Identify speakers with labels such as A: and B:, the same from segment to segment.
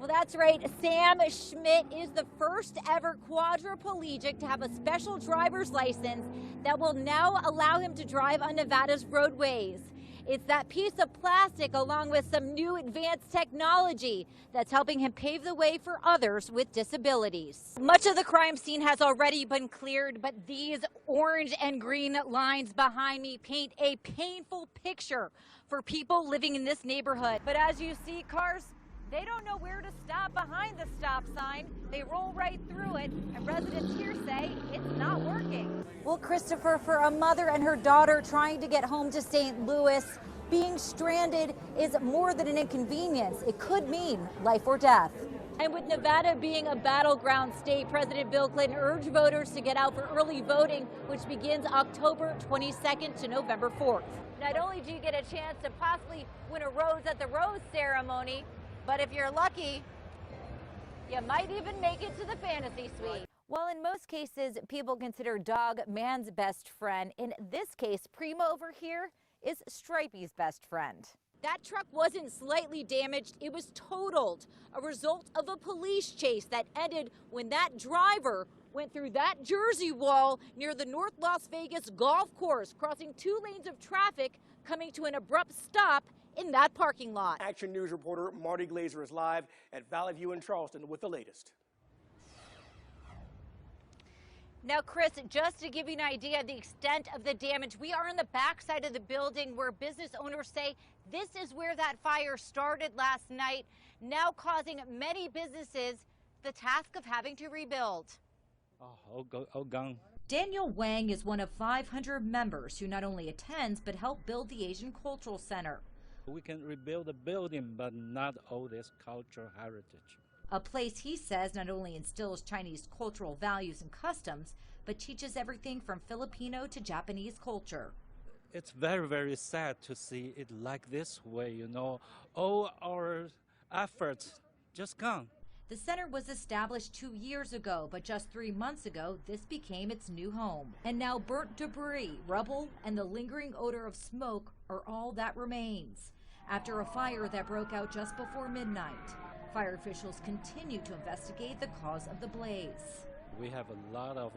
A: Well, that's right. Sam Schmidt is the first ever quadriplegic to have a special driver's license that will now allow him to drive on Nevada's roadways. It's that piece of plastic along with some new advanced technology that's helping him pave the way for others with disabilities. Much of the crime scene has already been cleared, but these orange and green lines behind me paint a painful picture for people living in this neighborhood. But as you see, cars, they don't know where to stop behind the stop sign. They roll right through it, and residents here say it's not working. Well, Christopher, for a mother and her daughter trying to get home to St. Louis, being stranded is more than an inconvenience. It could mean life or death. And with Nevada being a battleground state, President Bill Clinton urged voters to get out for early voting, which begins October 22nd to November 4th. Not only do you get a chance to possibly win a rose at the rose ceremony, but if you're lucky, you might even make it to the fantasy suite. While in most cases, people consider dog man's best friend, in this case, Primo over here is Stripey's best friend. That truck wasn't slightly damaged, it was totaled, a result of a police chase that ended when that driver went through that Jersey wall near the North Las Vegas golf course, crossing 2 lanes of traffic, coming to an abrupt stop in that parking lot.
B: Action News reporter Marty Glazer is live at Valley View in Charleston with the latest.
A: Now, Chris, just to give you an idea of the extent of the damage, we are on the backside of the building where business owners say this is where that fire started last night, now causing many businesses the task of having to rebuild. Daniel Wang is one of 500 members who not only attends but help build the Asian Cultural Center.
C: We can rebuild the building, but not all this cultural heritage.
A: A place he says not only instills Chinese cultural values and customs, but teaches everything from Filipino to Japanese culture.
C: It's very, very sad to see it like this way, you know. All our efforts just gone.
A: The center was established 2 years ago, but just 3 months ago, this became its new home. And now burnt debris, rubble, and the lingering odor of smoke are all that remains. After a fire that broke out just before midnight, fire officials continue to investigate the cause of the blaze.
C: We have a lot of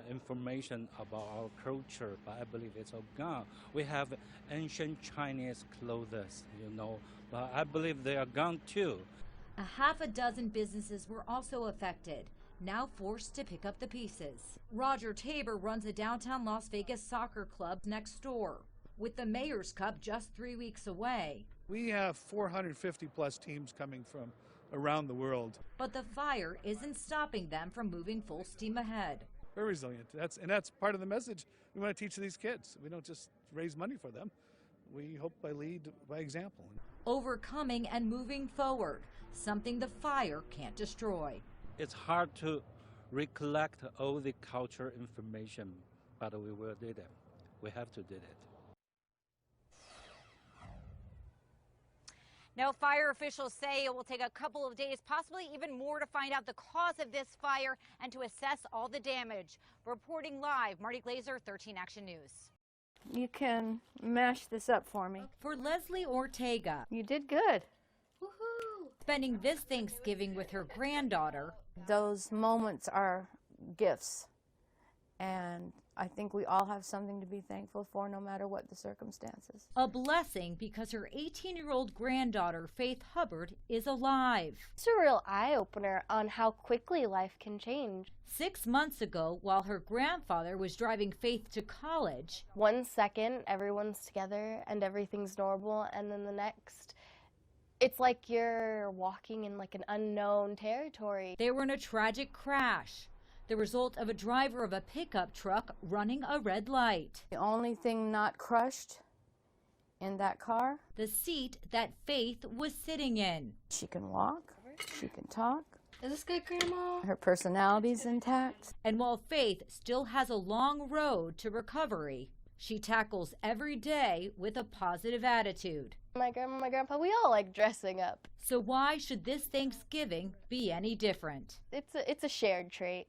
C: information about our culture, but I believe it's all gone. We have ancient Chinese clothes, you know, but I believe they are gone too.
A: A half a dozen businesses were also affected, now forced to pick up the pieces. Roger Tabor runs a downtown Las Vegas soccer club next door. With the Mayor's Cup just 3 weeks away,
D: we have 450 plus teams coming from around the world.
A: But the fire isn't stopping them from moving full steam ahead.
D: We're resilient. That's part of the message we want to teach these kids. We don't just raise money for them. We hope by lead by example.
A: Overcoming and moving forward, something the fire can't destroy.
C: It's hard to recollect all the cultural information, but we will do it. We have to do it.
A: Now, fire officials say it will take a couple of days, possibly even more, to find out the cause of this fire and to assess all the damage. Reporting live, Marty Glazer, 13 Action News.
E: You can mash this up for me.
A: For Leslie Ortega.
E: You did good.
A: Woohoo! Spending this Thanksgiving with her granddaughter.
E: Those moments are gifts. And I think we all have something to be thankful for, no matter what the circumstances.
A: A blessing because her 18-year-old granddaughter, Faith Hubbard, is alive.
F: It's a real eye-opener on how quickly life can change.
A: 6 months ago, while her grandfather was driving Faith to college,
F: 1 second, everyone's together and everything's normal, and then the next, it's like you're walking in like an unknown territory.
A: They were in a tragic crash, the result of a driver of a pickup truck running a red light.
E: The only thing not crushed in that car,
A: the seat that Faith was sitting in.
E: She can walk, she can talk.
F: Is this good, Grandma?
E: Her personality's intact.
A: And while Faith still has a long road to recovery, she tackles every day with a positive attitude.
F: My grandma, my grandpa, we all like dressing up.
A: So why should this Thanksgiving be any different?
F: It's a shared trait.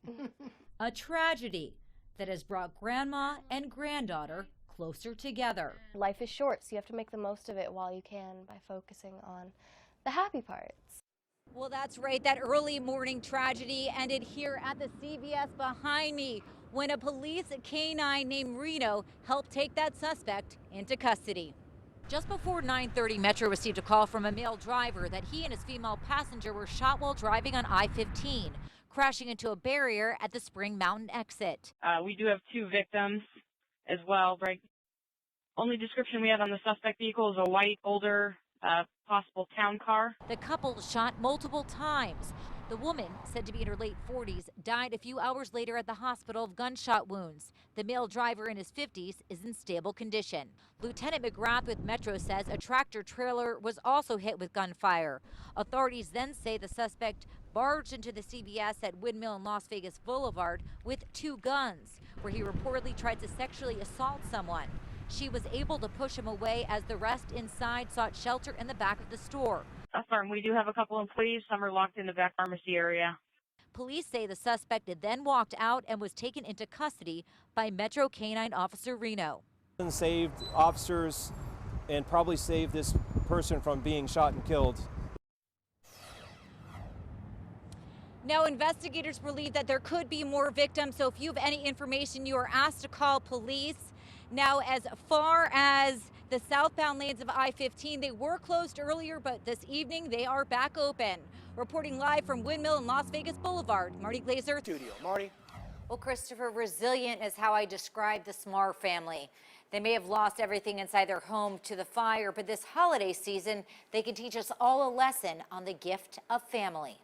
A: A tragedy that has brought grandma and granddaughter closer together.
F: Life is short, so you have to make the most of it while you can by focusing on the happy parts.
A: Well, that's right. That early morning tragedy ended here at the CVS behind me when a police canine named Reno helped take that suspect into custody. Just before 9:30, Metro received a call from a male driver that he and his female passenger were shot while driving on I-15, crashing into a barrier at the Spring Mountain exit.
G: We do have 2 victims as well, right? Only description we had on the suspect vehicle is a white, older, possible town car.
A: The couple shot multiple times. The woman, said to be in her late 40s, died a few hours later at the hospital of gunshot wounds. The male driver in his 50s is in stable condition. Lieutenant McGrath with Metro says a tractor trailer was also hit with gunfire. Authorities then say the suspect barged into the CVS at Windmill and Las Vegas Boulevard with 2 guns, where he reportedly tried to sexually assault someone. She was able to push him away as the rest inside sought shelter in the back of the store.
G: Affirm, we do have a couple employees. Some are locked in the back pharmacy area.
A: Police say the suspect had then walked out and was taken into custody by Metro Canine Officer Reno.
H: Saved officers and probably saved this person from being shot and killed.
A: Now, investigators believe that there could be more victims, so if you have any information, you are asked to call police. Now, as far as the southbound lanes of I-15, they were closed earlier, but this evening they are back open. Reporting live from Windmill and Las Vegas Boulevard, Marty Glazer.
B: Studio. Marty?
A: Well, Christopher, resilient is how I describe the Smar family. They may have lost everything inside their home to the fire, but this holiday season, they can teach us all a lesson on the gift of family.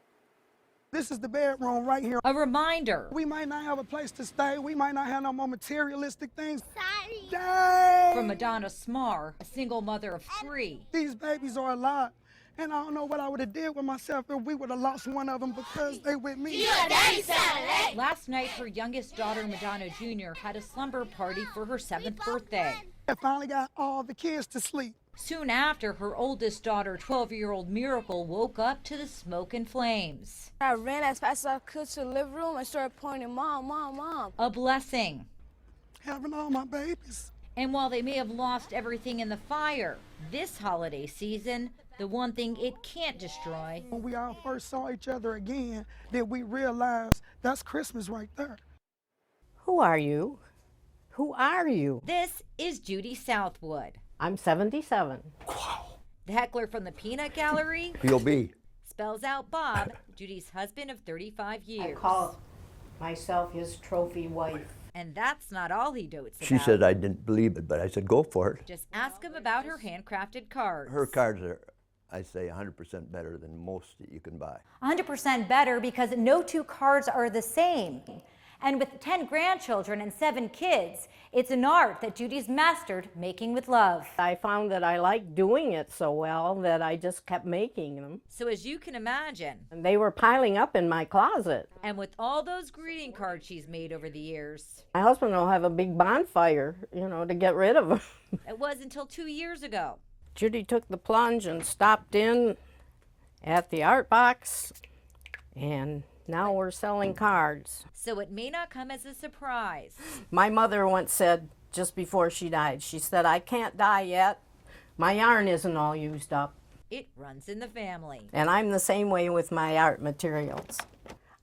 I: This is the bedroom right here.
A: A reminder.
I: We might not have a place to stay. We might not have no more materialistic things.
F: Sorry.
I: Dang!
A: From Madonna Smar, a single mother of 3.
I: These babies are alive. And I don't know what I would have did with myself if we would have lost one of them because they with me.
A: Last night, her youngest daughter, Madonna Jr., had a slumber party for her 7th birthday.
I: I finally got all the kids to sleep.
A: Soon after, her oldest daughter, 12-year-old Miracle, woke up to the smoke and flames.
E: I ran as fast as I could to the living room and started pointing, Mom, Mom, Mom.
A: A blessing.
I: Having all my babies.
A: And while they may have lost everything in the fire, this holiday season, the one thing it can't destroy.
I: When we all first saw each other again, then we realized that's Christmas right there.
J: Who are you? Who are you?
A: This is Judy Southwood.
J: I'm 77.
A: The heckler from the Peanut Gallery
K: POB.
A: spells out Bob, Judy's husband of 35 years.
J: I call myself his trophy wife.
A: And that's not all he dotes about.
K: She said I didn't believe it, but I said go for it.
A: Just ask him about her handcrafted cards.
K: Her cards are, I say, 100% better than most that you can buy.
A: 100% better because no 2 cards are the same. And with 10 grandchildren and 7 kids, it's an art that Judy's mastered making with love.
J: I found that I liked doing it so well that I just kept making them.
A: So as you can imagine.
J: And they were piling up in my closet.
A: And with all those greeting cards she's made over the years.
J: My husband will have a big bonfire, to get rid of them.
A: It was until 2 years ago.
J: Judy took the plunge and stopped in at the art box, and now we're selling cards.
A: So it may not come as a surprise.
J: My mother once said, just before she died, she said, I can't die yet. My yarn isn't all used up.
A: It runs in the family.
J: And I'm the same way with my art materials.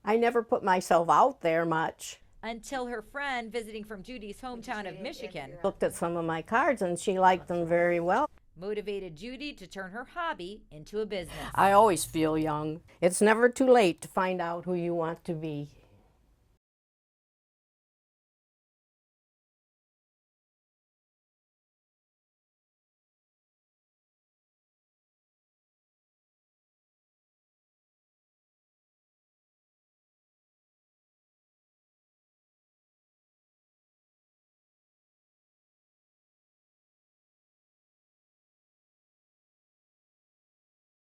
J: I never put myself out there much.
A: Until her friend visiting from Judy's hometown of Michigan
J: Looked at some of my cards and she liked them very well.
A: motivated Judy to turn her hobby into a business.
J: I always feel young. It's never too late to find out who you want to be.